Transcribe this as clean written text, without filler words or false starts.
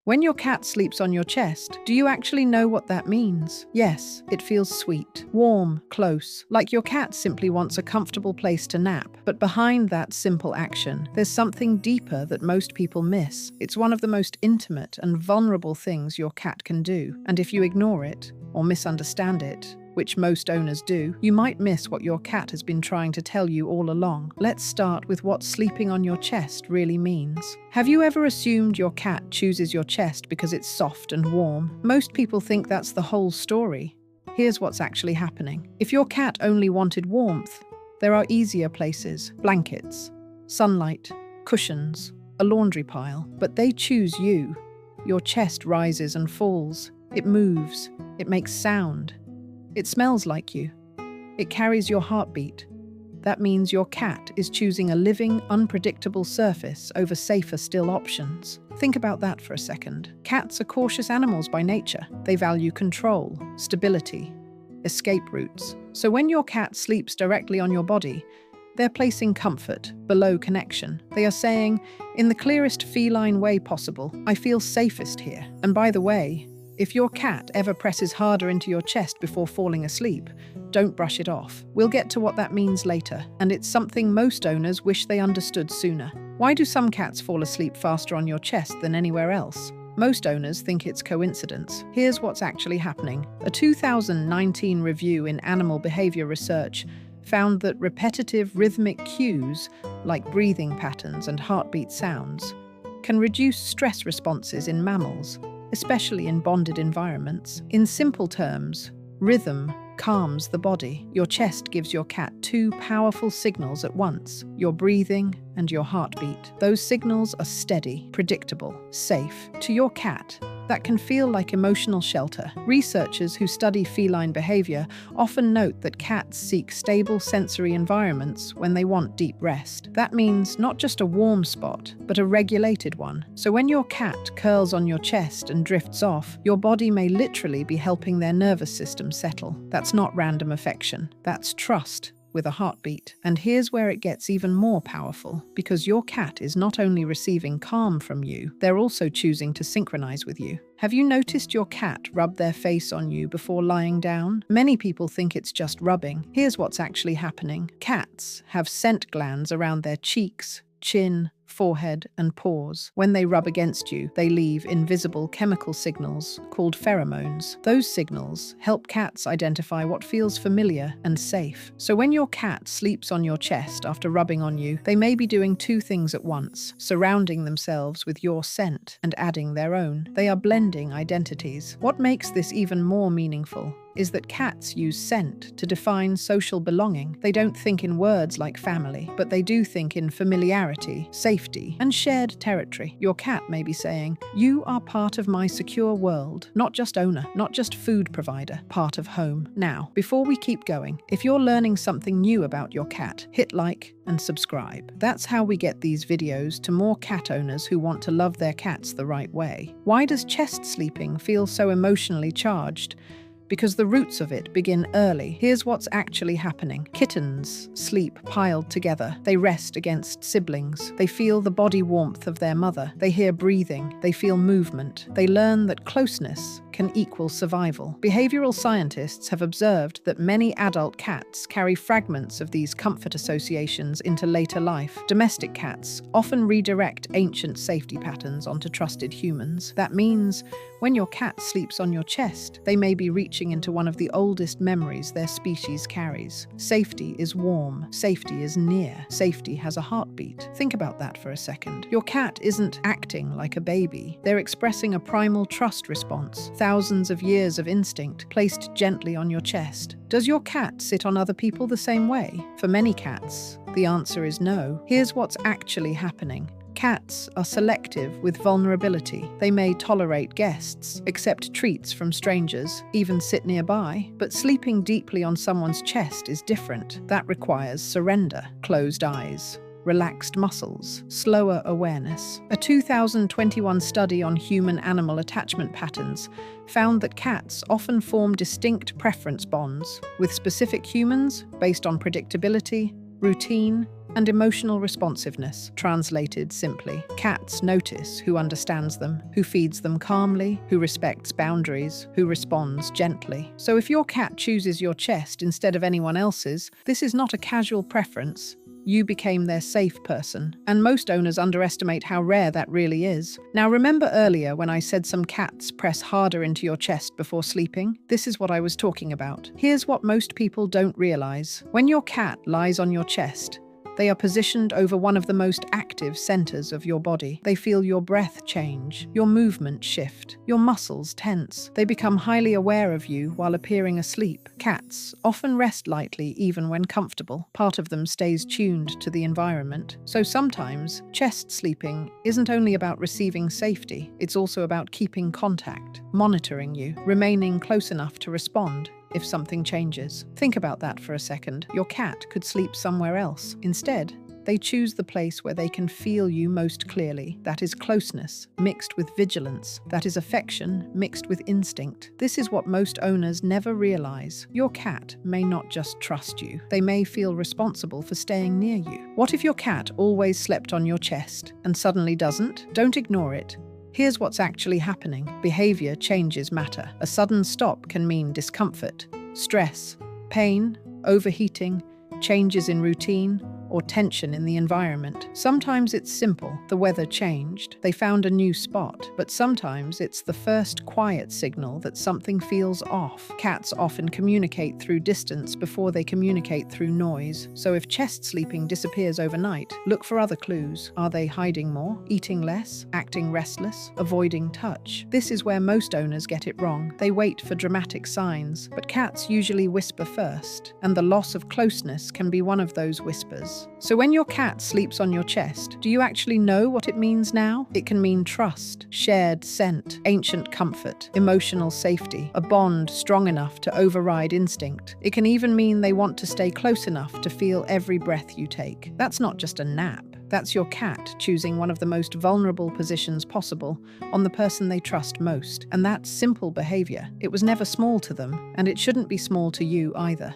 When your cat sleeps on your chest, do you actually know what that means? Yes, it feels sweet, warm, close, like your cat simply wants a comfortable place to nap. But behind that simple action, there's something deeper that most people miss. It's one of the most intimate and vulnerable things your cat can do. And if you ignore it, or misunderstand it, which most owners do, you might miss what your cat has been trying to tell you all along. Let's start with what sleeping on your chest really means. Have you ever assumed your cat chooses your chest because it's soft and warm? Most people think that's the whole story. Here's what's actually happening. If your cat only wanted warmth, there are easier places: blankets, sunlight, cushions, a laundry pile. But they choose you. Your chest rises and falls. It moves. It makes sound. It smells like you. It carries your heartbeat. That means your cat is choosing a living, unpredictable surface over safer still options. Think about that for a second. Cats are cautious animals by nature. They value control, stability, escape routes. So when your cat sleeps directly on your body, they're placing comfort below connection. They are saying, in the clearest feline way possible, I feel safest here. And by the way, if your cat ever presses harder into your chest before falling asleep, don't brush it off. We'll get to what that means later, and it's something most owners wish they understood sooner. Why do some cats fall asleep faster on your chest than anywhere else? Most owners think it's coincidence. Here's what's actually happening. A 2019 review in Animal Behavior Research found that repetitive rhythmic cues, like breathing patterns and heartbeat sounds, can reduce stress responses in mammals, especially in bonded environments. In simple terms, rhythm calms the body. Your chest gives your cat two powerful signals at once: your breathing and your heartbeat. Those signals are steady, predictable, safe. To your cat, that can feel like emotional shelter. Researchers who study feline behavior often note that cats seek stable sensory environments when they want deep rest. That means not just a warm spot, but a regulated one. So when your cat curls on your chest and drifts off, your body may literally be helping their nervous system settle. That's not random affection. That's trust with a heartbeat. And here's where it gets even more powerful, because your cat is not only receiving calm from you, they're also choosing to synchronize with you. Have you noticed your cat rub their face on you before lying down? Many people think it's just rubbing. Here's what's actually happening. Cats have scent glands around their cheeks, chin, forehead, and paws. When they rub against you, they leave invisible chemical signals called pheromones. Those signals help cats identify what feels familiar and safe. So when your cat sleeps on your chest after rubbing on you, they may be doing two things at once: surrounding themselves with your scent and adding their own. They are blending identities. What makes this even more meaningful is that cats use scent to define social belonging. They don't think in words like family, but they do think in familiarity, safety, and shared territory. Your cat may be saying, "You are part of my secure world, not just owner, not just food provider, part of home." Now, before we keep going, if you're learning something new about your cat, hit like and subscribe. That's how we get these videos to more cat owners who want to love their cats the right way. Why does chest sleeping feel so emotionally charged? Because the roots of it begin early. Here's what's actually happening. Kittens sleep piled together. They rest against siblings. They feel the body warmth of their mother. They hear breathing. They feel movement. They learn that closeness can equal survival. Behavioral scientists have observed that many adult cats carry fragments of these comfort associations into later life. Domestic cats often redirect ancient safety patterns onto trusted humans. That means when your cat sleeps on your chest, they may be reaching into one of the oldest memories their species carries. Safety is warm. Safety is near. Safety has a heartbeat. Think about that for a second. Your cat isn't acting like a baby. They're expressing a primal trust response. Thousands of years of instinct placed gently on your chest. Does your cat sit on other people the same way? For many cats, the answer is no. Here's what's actually happening. Cats are selective with vulnerability. They may tolerate guests, accept treats from strangers, even sit nearby. But sleeping deeply on someone's chest is different. That requires surrender, closed eyes, relaxed muscles, slower awareness. A 2021 study on human-animal attachment patterns found that cats often form distinct preference bonds with specific humans based on predictability, routine, And emotional responsiveness, translated simply. Cats notice who understands them, who feeds them calmly, who respects boundaries, who responds gently. So if your cat chooses your chest instead of anyone else's, this is not a casual preference. You became their safe person, and most owners underestimate how rare that really is. Now, remember earlier when I said some cats press harder into your chest before sleeping? This is what I was talking about. Here's what most people don't realize. When your cat lies on your chest, they are positioned over one of the most active centers of your body. They feel your breath change, your movement shift, your muscles tense. They become highly aware of you while appearing asleep. Cats often rest lightly even when comfortable. Part of them stays tuned to the environment. So sometimes, chest sleeping isn't only about receiving safety, it's also about keeping contact, monitoring you, remaining close enough to respond if something changes. Think about that for a second. Your cat could sleep somewhere else. Instead, they choose the place where they can feel you most clearly. That is closeness, mixed with vigilance. That is affection, mixed with instinct. This is what most owners never realize. Your cat may not just trust you. They may feel responsible for staying near you. What if your cat always slept on your chest and suddenly doesn't? Don't ignore it. Here's what's actually happening. Behavior changes matter. A sudden stop can mean discomfort, stress, pain, overheating, changes in routine, or tension in the environment. Sometimes it's simple. The weather changed. They found a new spot. But sometimes it's the first quiet signal that something feels off. Cats often communicate through distance before they communicate through noise. So if chest sleeping disappears overnight, look for other clues. Are they hiding more, eating less, acting restless, avoiding touch? This is where most owners get it wrong. They wait for dramatic signs, but cats usually whisper first, and the loss of closeness can be one of those whispers. So when your cat sleeps on your chest, do you actually know what it means now? It can mean trust, shared scent, ancient comfort, emotional safety, a bond strong enough to override instinct. It can even mean they want to stay close enough to feel every breath you take. That's not just a nap. That's your cat choosing one of the most vulnerable positions possible on the person they trust most. And that simple behavior, it was never small to them, and it shouldn't be small to you either.